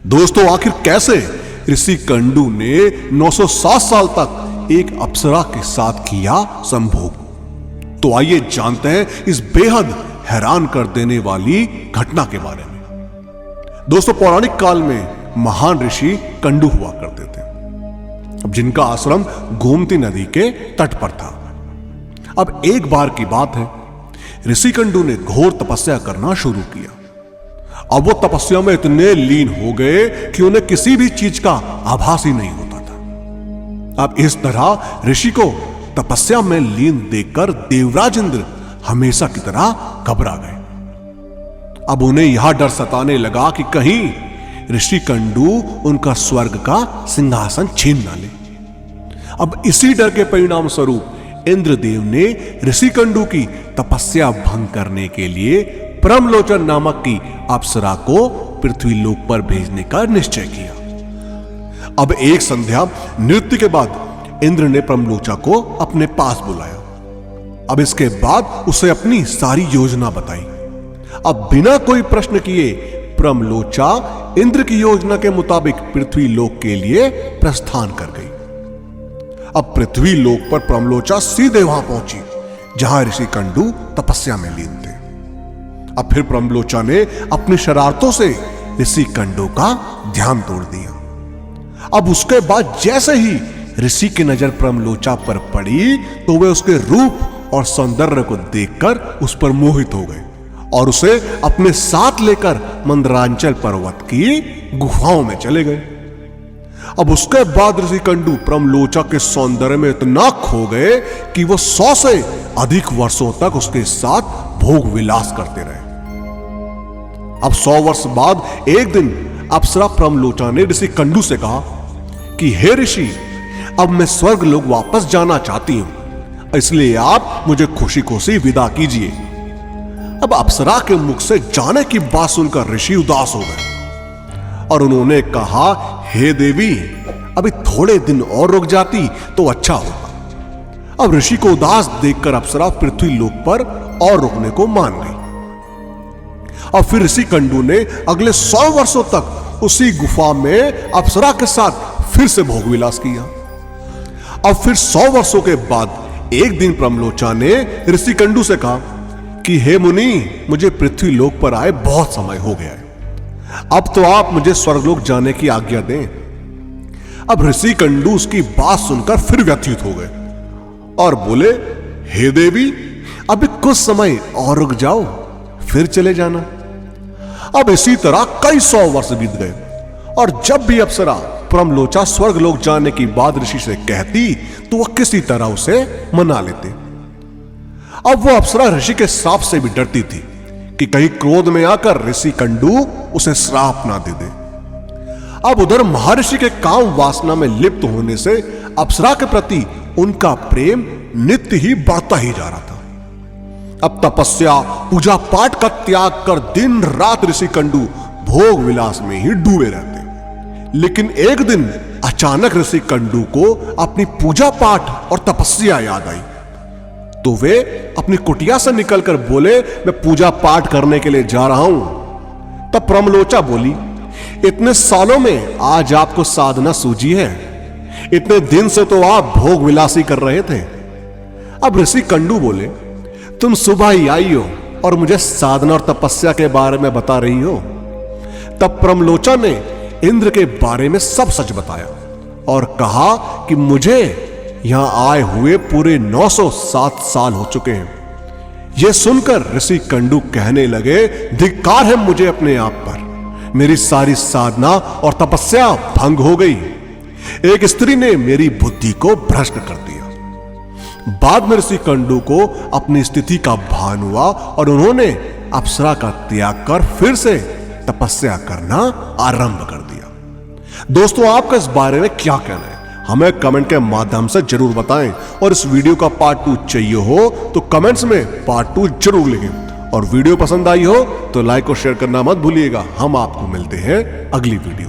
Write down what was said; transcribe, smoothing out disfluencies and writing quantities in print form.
दोस्तों, आखिर कैसे ऋषि कंडू ने 907 साल तक एक अप्सरा के साथ किया संभोग? तो आइए जानते हैं इस बेहद हैरान कर देने वाली घटना के बारे में। दोस्तों, पौराणिक काल में महान ऋषि कंडू हुआ करते थे, अब जिनका आश्रम गोमती नदी के तट पर था। अब एक बार की बात है, ऋषि कंडू ने घोर तपस्या करना शुरू किया। अब वो तपस्या में इतने लीन हो गए कि उन्हें किसी भी चीज का आभास ही नहीं होता था। अब इस तरह ऋषि को तपस्या में लीन देखकर देवराज इंद्र हमेशा की तरह घबरा गए। अब उन्हें यह डर सताने लगा कि कहीं ऋषि कंडू उनका स्वर्ग का सिंहासन छीन ना ले। अब इसी डर के परिणाम स्वरूप इंद्रदेव ने ऋषि कंडू की तपस्या भंग करने के लिए प्रमलोचन नामक की अप्सरा को पृथ्वी लोक पर भेजने का निश्चय किया। अब एक संध्या नृत्य के बाद इंद्र ने प्रमलोचा को अपने पास बुलाया। अब इसके बाद उसे अपनी सारी योजना बताई। अब बिना कोई प्रश्न किए प्रमलोचा इंद्र की योजना के मुताबिक पृथ्वी लोक के लिए प्रस्थान कर गई। अब पृथ्वी लोक पर प्रमलोचा सीधे वहां पहुंची जहां ऋषि कंडू तपस्या में लीन थे। अब फिर प्रमलोचा ने अपनी शरारतों से ऋषि कंडू का ध्यान तोड़ दिया। अब उसके बाद जैसे ही ऋषि की नजर प्रमलोचा पर पड़ी तो वे उसके रूप और सौंदर्य को देखकर उस पर मोहित हो गए और उसे अपने साथ लेकर मंदरांचल पर्वत की गुफाओं में चले गए। अब उसके बाद ऋषि कंडू प्रमलोचा के सौंदर्य में इतना खो गए कि वो 100 से अधिक वर्षों तक उसके साथ भोग विलास करते रहे। अब 100 वर्ष बाद एक दिन अप्सरा प्रमलोचा ने ऋषि कंडू से कहा कि हे ऋषि, अब मैं स्वर्ग लोक वापस जाना चाहती हूं, इसलिए आप मुझे खुशी खुशी विदा कीजिए। अब अप्सरा के मुख से जाने की बात सुनकर ऋषि उदास हो गए और उन्होंने कहा, हे देवी, अभी थोड़े दिन और रुक जाती तो अच्छा होता। अब ऋषि को उदास देखकर अप्सरा पृथ्वी लोक पर और रुकने को मान गई। और फिर ऋषि कंडू ने अगले 100 वर्षों तक उसी गुफा में अप्सरा के साथ फिर से भोग विलास किया। अब फिर 100 वर्षों के बाद एक दिन प्रमलोचा ने ऋषि कंडू से कहा कि हे मुनि, मुझे पृथ्वी लोक पर आए बहुत समय हो गया है, अब तो आप मुझे स्वर्गलोक जाने की आज्ञा दें। अब ऋषि कंडू उसकी बात सुनकर फिर व्यथित हो गए और बोले, हे देवी, अभी कुछ समय और रुक जाओ, फिर चले जाना। अब इसी तरह कई 100 वर्ष बीत गए और जब भी अप्सरा प्रमलोचा स्वर्गलोक जाने की बात ऋषि से कहती तो वह किसी तरह उसे मना लेते। अब वो अप्सरा ऋषि के श्राप से भी डरती थी कि कहीं क्रोध में आकर ऋषि कंडू उसे श्राप ना दे दे। अब उधर महर्षि के काम वासना में लिप्त होने से अप्सरा के प्रति उनका प्रेम नित्य ही बढ़ता ही जा रहा था। अब तपस्या पूजा पाठ का त्याग कर दिन रात ऋषि कंडू भोग विलास में ही डूबे रहते। लेकिन एक दिन अचानक ऋषि कंडू को अपनी पूजा पाठ और तपस्या याद आई तो वे अपनी कुटिया से निकलकर बोले, मैं पूजा पाठ करने के लिए जा रहा हूं। तब प्रमलोचा बोली, इतने सालों में आज आपको साधना सूझी है, इतने दिन से तो आप भोग विलासी कर रहे थे। अब ऋषि कंडू बोले, तुम सुबह ही आई हो और मुझे साधना और तपस्या के बारे में बता रही हो। तब प्रमलोचा ने इंद्र के बारे में सब सच बताया और कहा कि मुझे यहां आए हुए पूरे 907 साल हो चुके हैं। यह सुनकर ऋषि कंडू कहने लगे, धिक्कार है मुझे अपने आप पर, मेरी सारी साधना और तपस्या भंग हो गई। एक स्त्री ने मेरी बुद्धि को भ्रष्ट कर दिया। बाद में ऋषि कंडू को अपनी स्थिति का भान हुआ और उन्होंने अप्सरा का त्याग कर फिर से तपस्या करना आरंभ कर दिया। दोस्तों, आपका इस बारे में क्या कहना है हमें कमेंट के माध्यम से जरूर बताएं और इस वीडियो का पार्ट 2 चाहिए हो तो कमेंट्स में पार्ट 2 जरूर लिखें और वीडियो पसंद आई हो तो लाइक और शेयर करना मत भूलिएगा। हम आपको मिलते हैं अगली वीडियो।